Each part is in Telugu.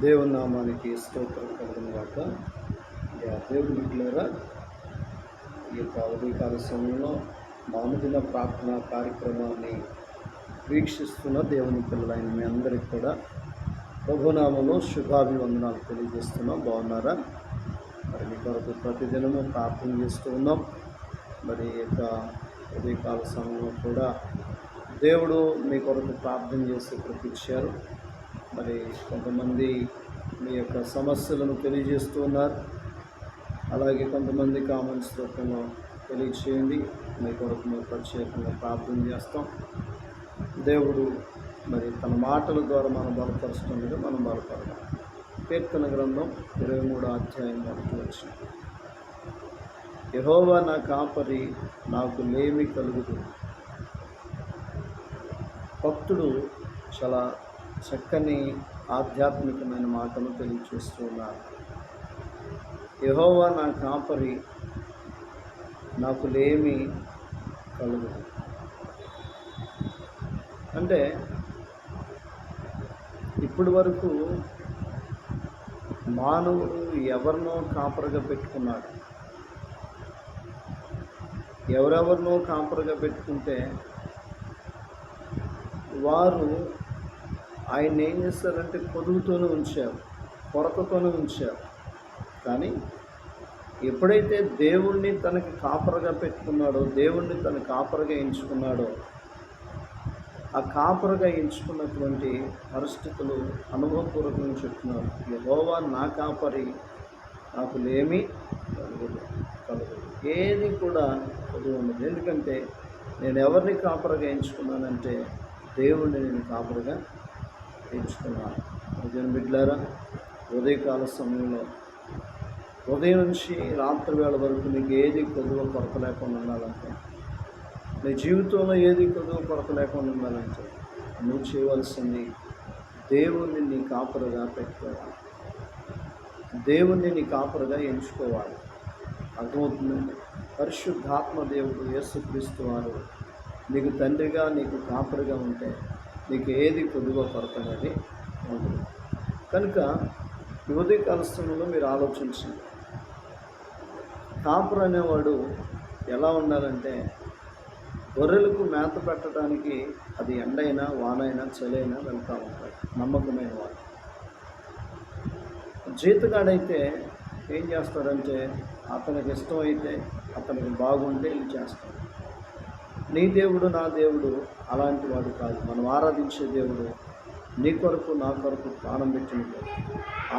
దేవుని నామానికి స్తోత్రం కలుగును గాక. దేవుని బిడ్డలారా, ఈ యొక్క ఉదయకాల సమయంలో మానదిన ప్రార్థన కార్యక్రమాన్ని వీక్షిస్తున్న దేవుని పిల్లలైన మీ అందరికీ కూడా ప్రభునామంలో శుభాభివందనాలు తెలియజేస్తున్నాం. బాగున్నారా? మరి మీ కొరకు ప్రతిదినము ప్రార్థన చేస్తూ ఉన్నాం. మరి ఈ యొక్క ఉదయకాల సమయంలో కూడా దేవుడు మీ కొరకు ప్రార్థన చేసి ఇచ్చారు. మరి కొంతమంది మీ యొక్క సమస్యలను తెలియజేస్తూ ఉన్నారు. అలాగే కొంతమంది కామెంట్స్ రూపంలో తెలియచేయండి. మీ కొరకు మేము ప్రత్యేకంగా ప్రార్థన చేస్తాం. దేవుడు మరి తన మాటల ద్వారా మనం బలపరుస్తుండగా మనం బలపడదాం. కీర్తన గ్రంథం 23వ అధ్యాయం 1వ వచనం. యెహోవా నా కాపరి, నాకు లేమి కలుగుదు. భక్తుడు చాలా చక్కని ఆధ్యాత్మికమైన మాటను తెలియచేస్తూ ఉన్నారు. యెహోవా నా కాపరి, నాకు లేమి కలుగుదు. అంటే ఇప్పటి వరకు మానవుడు ఎవరినో కాపరిగా పెట్టుకున్నాడు. ఎవరెవరినో కాపరిగా పెట్టుకుంటే వారు ఆయన ఏం చేస్తారంటే కొదువుతోనే ఉంచారు, కొరతతోనే ఉంచారు. కానీ ఎప్పుడైతే దేవుణ్ణి తనకి కాపరగా పెట్టుకున్నాడో, దేవుణ్ణి తన కాపరగా ఎంచుకున్నాడో, ఆ కాపరగా ఎంచుకున్నటువంటి పరిస్థితులు అనుభవపూర్వకంగా చెప్తున్నారు. యెహోవా నా కాపరి, నాకు లేమి కలుగుదు. ఏది కూడా కొదువు ఉండదు. ఎందుకంటే నేను ఎవరిని కాపరగా ఎంచుకున్నానంటే దేవుణ్ణి నేను కాపరగా ఎంచుకున్నాను. దేవుని బిడ్డలారా, ఉదయకాల సమయంలో ఉదయం నుంచి రాత్రి వేళ వరకు నీకు ఏది కొదువ కొరత లేకుండా ఉండాలంటే, నీ జీవితంలో ఏది కొదువ కొరత లేకుండా ఉండాలంటే నువ్వు చేయవలసింది దేవుణ్ణి నీ కాపరుగా పెట్టుకోవాలి. దేవుణ్ణి నీ కాపరుగా ఎంచుకోవాలి. అర్థమవుతుందండి. పరిశుద్ధాత్మ దేవుడు యేసుక్రీస్తు వారు నీకు తండ్రిగా, నీకు కాపరిగా ఉంటే నీకు ఏది కొద్దిగా కొరత అనేది ఉంటుంది. కనుక ఈ ఉదయకాల సమయంలో మీరు ఆలోచించండి. కాపరు అనేవాడు ఎలా ఉండాలంటే, గొర్రెలకు మేత పెట్టడానికి అది ఎండైనా వానైనా చలైనా వెళ్తూ ఉంటాడు. నమ్మకమైన వాడు. జీతగాడైతే ఏం చేస్తాడంటే, అతనికి ఇష్టమైతే, అతనికి బాగుంటే ఇది చేస్తాడు. నీ దేవుడు, నా దేవుడు అలాంటి వాడు కాదు. మనం ఆరాధించే దేవుడు నీ కొరకు, నా కొరకు ప్రాణం పెట్టినట్టు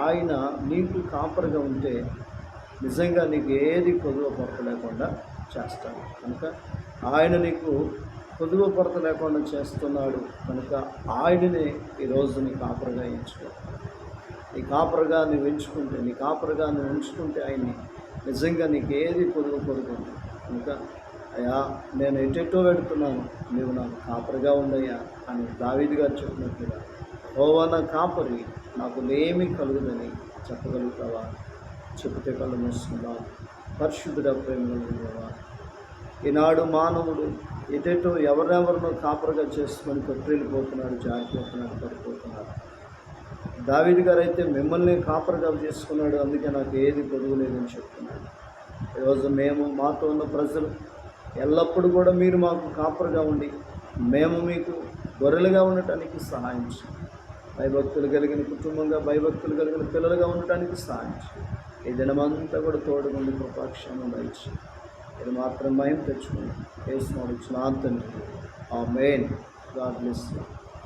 ఆయన నీకు కాపరిగా ఉంటే నిజంగా నీకు ఏది కొదువ కొరత లేకుండా చేస్తాడు. కనుక ఆయన నీకు కొదువ కొరత లేకుండా చేస్తున్నాడు. కనుక ఆయననే ఈరోజు నీ కాపరిగా ఎంచుకో. నీ కాపరిగా నువ్వు ఎంచుకుంటే, నీ కాపరిగా నువ్వు ఉంచుకుంటే ఆయన్ని నిజంగా నీకు ఏది కొదువ కొడుతుంది. కనుక అయ్యా, నేను ఎటెటో వెళుతున్నాను, నీవు నాకు కాపరిగా ఉండయ్యా అని దావీదు గారు చెప్పినట్లుగా యెహోవా నా కాపరి, నాకు లేమి కలుగుదని చెప్పగలుగుతావా? చెబితే కళ్ళు మూసుకుందాం. పరిశుద్ధుడ, ప్రేమ కలిగినవా, ఈనాడు మానవుడు ఎటెటో ఎవరెవరినో కాపరిగా చేసుకొని కొట్టిపోతున్నాడు, జారిపోతున్నాడు, పడిపోతున్నాడు. దావీదు గారు అయితే మిమ్మల్ని కాపరిగా చేసుకున్నాడు, అందుకే నాకు ఏది పొదుగు లేదని చెప్తున్నాడు. ఈరోజు మేము, మాతో ఉన్న ప్రజలు ఎల్లప్పుడూ కూడా మీరు మాకు కాపరిగా ఉండి మేము మీకు గొర్రెలుగా ఉండటానికి సహాయం చేయండి. భయభక్తులు కలిగిన కుటుంబంగా, భయభక్తులు కలిగిన పిల్లలుగా ఉండటానికి సహాయం చేయండి. ఈ దినమంతా కూడా తోడుగుండి కృపాక్షేమం దయచి ఇది మాత్రం భయం తెచ్చుకుని యేసు నామమున తండ్రి, ఆమేన్. God bless you.